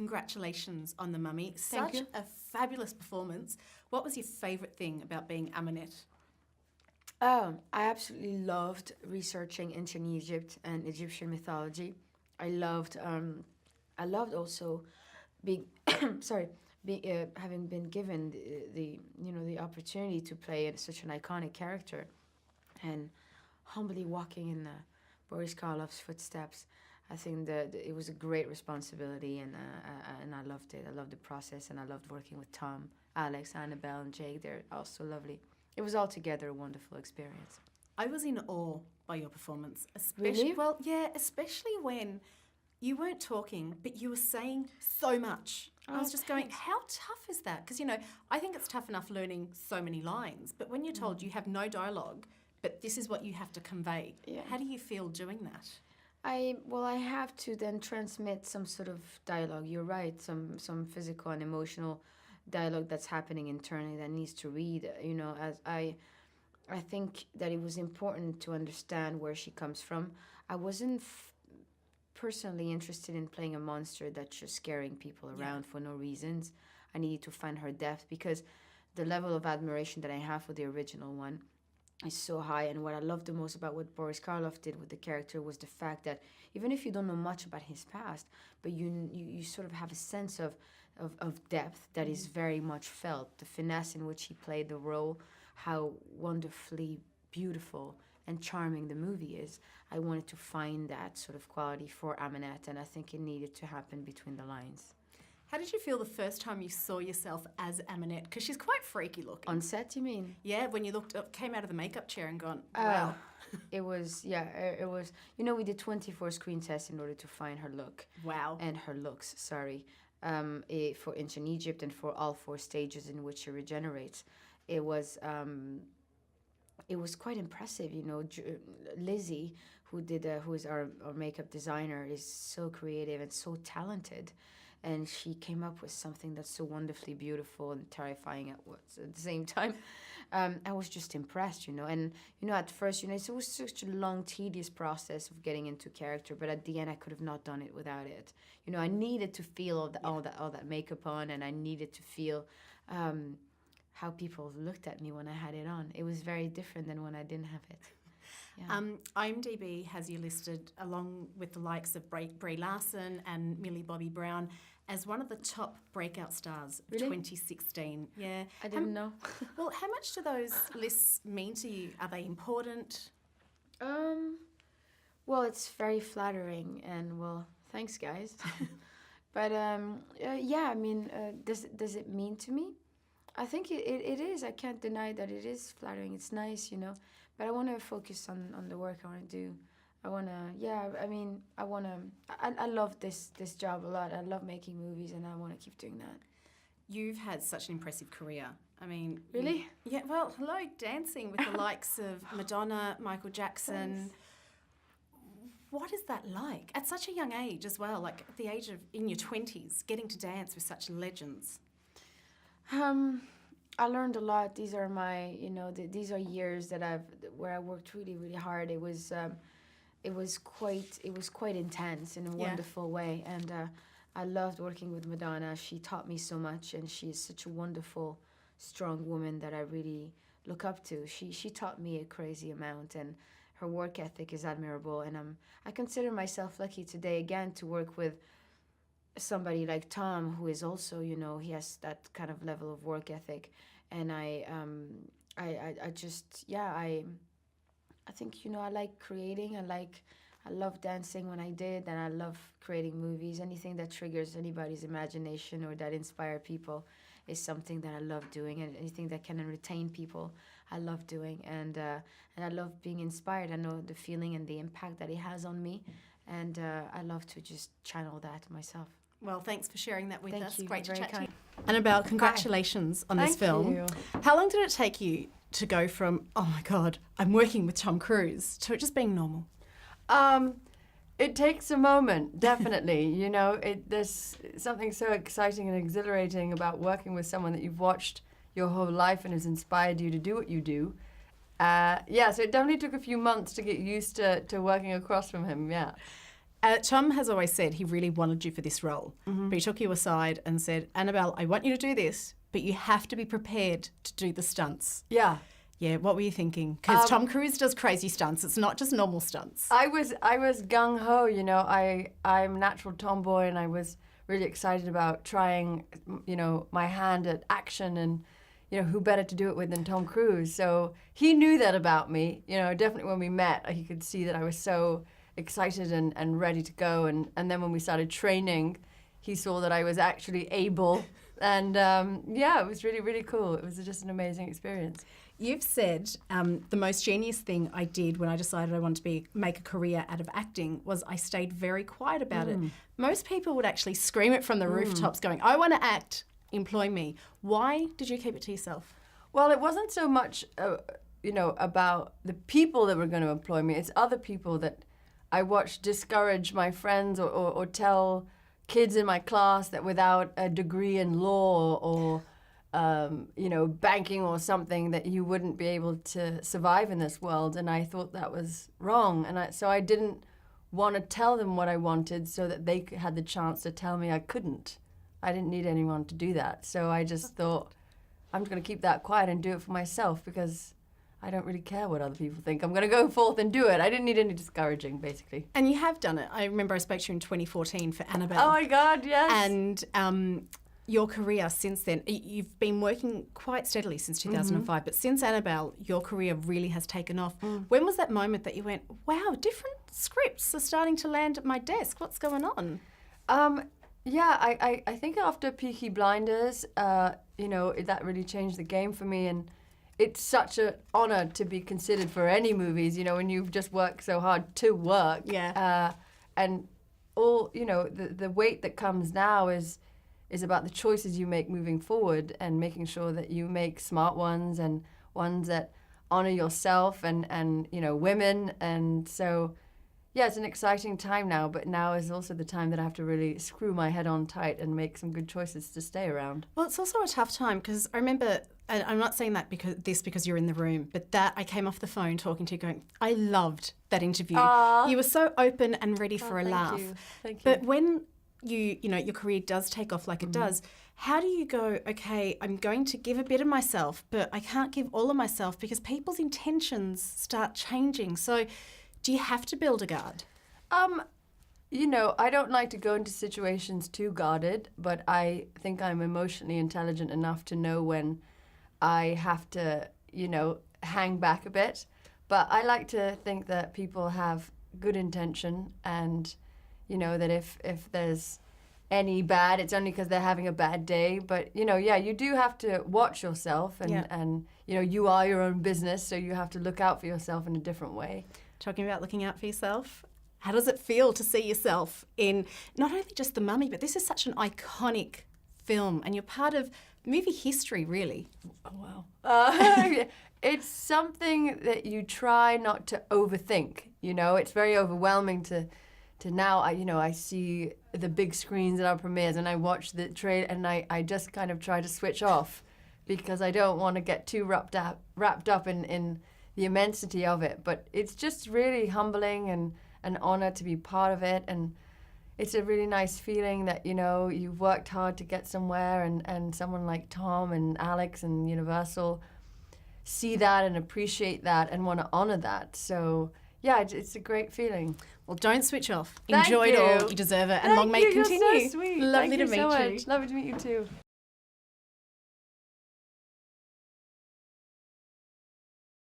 congratulations on The Mummy. Thank Such you. a fabulous performance. What was your favourite thing about being Amunet? I absolutely loved researching ancient Egypt and Egyptian mythology. I loved also being, sorry, having been given the opportunity to play such an iconic character, and humbly walking in Boris Karloff's footsteps. I think that it was a great responsibility, and I loved it. I loved the process, and I loved working with Tom, Alex, Annabelle, and Jake. They're also lovely. It was altogether a wonderful experience. I was in awe by your performance. Really? Well, yeah, especially when you weren't talking, but you were saying so much. I was just going, thanks. how tough is that? Because, I think it's tough enough learning so many lines, but when you're told you have no dialogue, but this is what you have to convey, Yeah. how do you feel doing that? I have to then transmit some sort of dialogue. You're right, some physical and emotional dialogue that's happening internally that needs to read. As I think that it was important to understand where she comes from. I wasn't personally interested in playing a monster that's just scaring people around for no reasons. I needed to find her depth because the level of admiration that I have for the original one is so high. And what I loved the most about what Boris Karloff did with the character was the fact that even if you don't know much about his past, but you sort of have a sense of depth that is very much felt. The finesse in which he played the role, how wonderfully beautiful and charming the movie is. I wanted to find that sort of quality for Amunet, and I think it needed to happen between the lines. How did you feel the first time you saw yourself as Amunet? Because she's quite freaky looking. On set, you mean? Yeah, when you looked up, came out of the makeup chair and gone, wow. It was, we did 24 screen tests in order to find her look. Wow. And her looks, sorry. For ancient Egypt and for all 4 stages in which she regenerates. It was quite impressive, Lizzie, who is our makeup designer, is so creative and so talented. And she came up with something that's so wonderfully beautiful and terrifying at the same time. I was just impressed, And, at first, it was such a long, tedious process of getting into character. But at the end, I could have not done it without it. I needed to feel all that makeup on, and I needed to feel how people looked at me when I had it on. It was very different than when I didn't have it. Yeah. IMDb has you listed, along with the likes of Brie Larson and Millie Bobby Brown, as one of the top breakout stars of 2016. Yeah. I didn't know. Well, how much do those lists mean to you? Are they important? Well, it's very flattering, and thanks, guys. But does it mean to me? I think it is. I can't deny that it is flattering. It's nice, But I want to focus on the work I want to do. I love this job a lot. I love making movies, and I want to keep doing that. You've had such an impressive career. I mean... Really? Yeah, well, hello, dancing with the likes of Madonna, Michael Jackson. Thanks. What is that like? At such a young age as well, like at the age of, in your 20s, getting to dance with such legends. I learned a lot. These are my, these are years where I worked really, really hard. It was quite intense in a wonderful way, and I loved working with Madonna. She taught me so much, and she is such a wonderful, strong woman that I really look up to. She taught me a crazy amount, and her work ethic is admirable. And I consider myself lucky today again to work with somebody like Tom, who is also, he has that kind of level of work ethic, and I think, I like creating. I love dancing when I did, and I love creating movies. Anything that triggers anybody's imagination or that inspire people is something that I love doing, and anything that can entertain people, I love doing, and I love being inspired. I know the feeling and the impact that it has on me, and I love to just channel that myself. Well, thanks for sharing that with us. Thank you. Great to Very chat to you. kind. Annabelle, congratulations on this film. You. How long did it take you to go from, oh my God, I'm working with Tom Cruise, to it just being normal? It takes a moment, definitely. There's something so exciting and exhilarating about working with someone that you've watched your whole life and has inspired you to do what you do. So it definitely took a few months to get used to working across from him, yeah. Tom has always said he really wanted you for this role, but he took you aside and said, Annabelle, I want you to do this, but you have to be prepared to do the stunts. Yeah. Yeah, what were you thinking? Because Tom Cruise does crazy stunts. It's not just normal stunts. I was gung ho, you know. I'm a natural tomboy, and I was really excited about trying, you know, my hand at action, and you know, who better to do it with than Tom Cruise? So he knew that about me, you know. Definitely when we met, he could see that I was so excited and ready to go, and then when we started training, he saw that I was actually able, and yeah, it was really, really cool. It was just an amazing experience. You've said the most genius thing I did when I decided I wanted to make a career out of acting was I stayed very quiet about it. Most people would actually scream it from the rooftops going, I want to act, employ me. Why did you keep it to yourself? Well, it wasn't so much, you know, about the people that were going to employ me. It's other people that I watched discourage my friends or tell kids in my class that without a degree in law or you know, banking or something, that you wouldn't be able to survive in this world. And I thought that was wrong. And so I didn't want to tell them what I wanted so that they had the chance to tell me I couldn't. I didn't need anyone to do that. So I just thought, I'm just going to keep that quiet and do it for myself, because I don't really care what other people think. I'm going to go forth and do it. I didn't need any discouraging, basically. And you have done it. I remember I spoke to you in 2014 for Annabelle. Oh my God, yes. And your career since then, you've been working quite steadily since 2005, but since Annabelle, your career really has taken off. When was that moment that you went, wow, different scripts are starting to land at my desk? What's going on? Yeah, I think after Peaky Blinders, you know, that really changed the game for me. And it's such an honor to be considered for any movies, you know, when you've just worked so hard to work. Yeah. And all, you know, the weight that comes now is about the choices you make moving forward, and making sure that you make smart ones and ones that honor yourself and you know, women. And so, yeah, it's an exciting time now, but now is also the time that I have to really screw my head on tight and make some good choices to stay around. Well, it's also a tough time, because I remember, and I'm not saying that because you're in the room, but that I came off the phone talking to you going, I loved that interview. You were so open and ready for a laugh. Thank you. But when you know, your career does take off like it does, how do you go, okay, I'm going to give a bit of myself, but I can't give all of myself because people's intentions start changing. So do you have to build a guard? You know, I don't like to go into situations too guarded, but I think I'm emotionally intelligent enough to know when I have to, you know, hang back a bit. But I like to think that people have good intention, and you know, that if there's any bad, it's only because they're having a bad day. But, you know, yeah, you do have to watch yourself, and you know, you are your own business, so you have to look out for yourself in a different way. Talking about looking out for yourself, how does it feel to see yourself in not only just The Mummy, but this is such an iconic film, and you're part of movie history, really? Oh, wow. It's something that you try not to overthink, you know. It's very overwhelming to now, I see the big screens at our premieres, and I watch the trailer, and I just kind of try to switch off, because I don't want to get too wrapped up in the immensity of it. But it's just really humbling and an honor to be part of it, and it's a really nice feeling that, you know, you've worked hard to get somewhere, and someone like Tom and Alex and Universal see that and appreciate that and want to honor that. So yeah, it's a great feeling. Well, don't switch off. Thank Enjoy it you. all. You deserve it. And long may it You're continue. so sweet. Lovely Thank to you meet so you. much. Lovely to meet you too.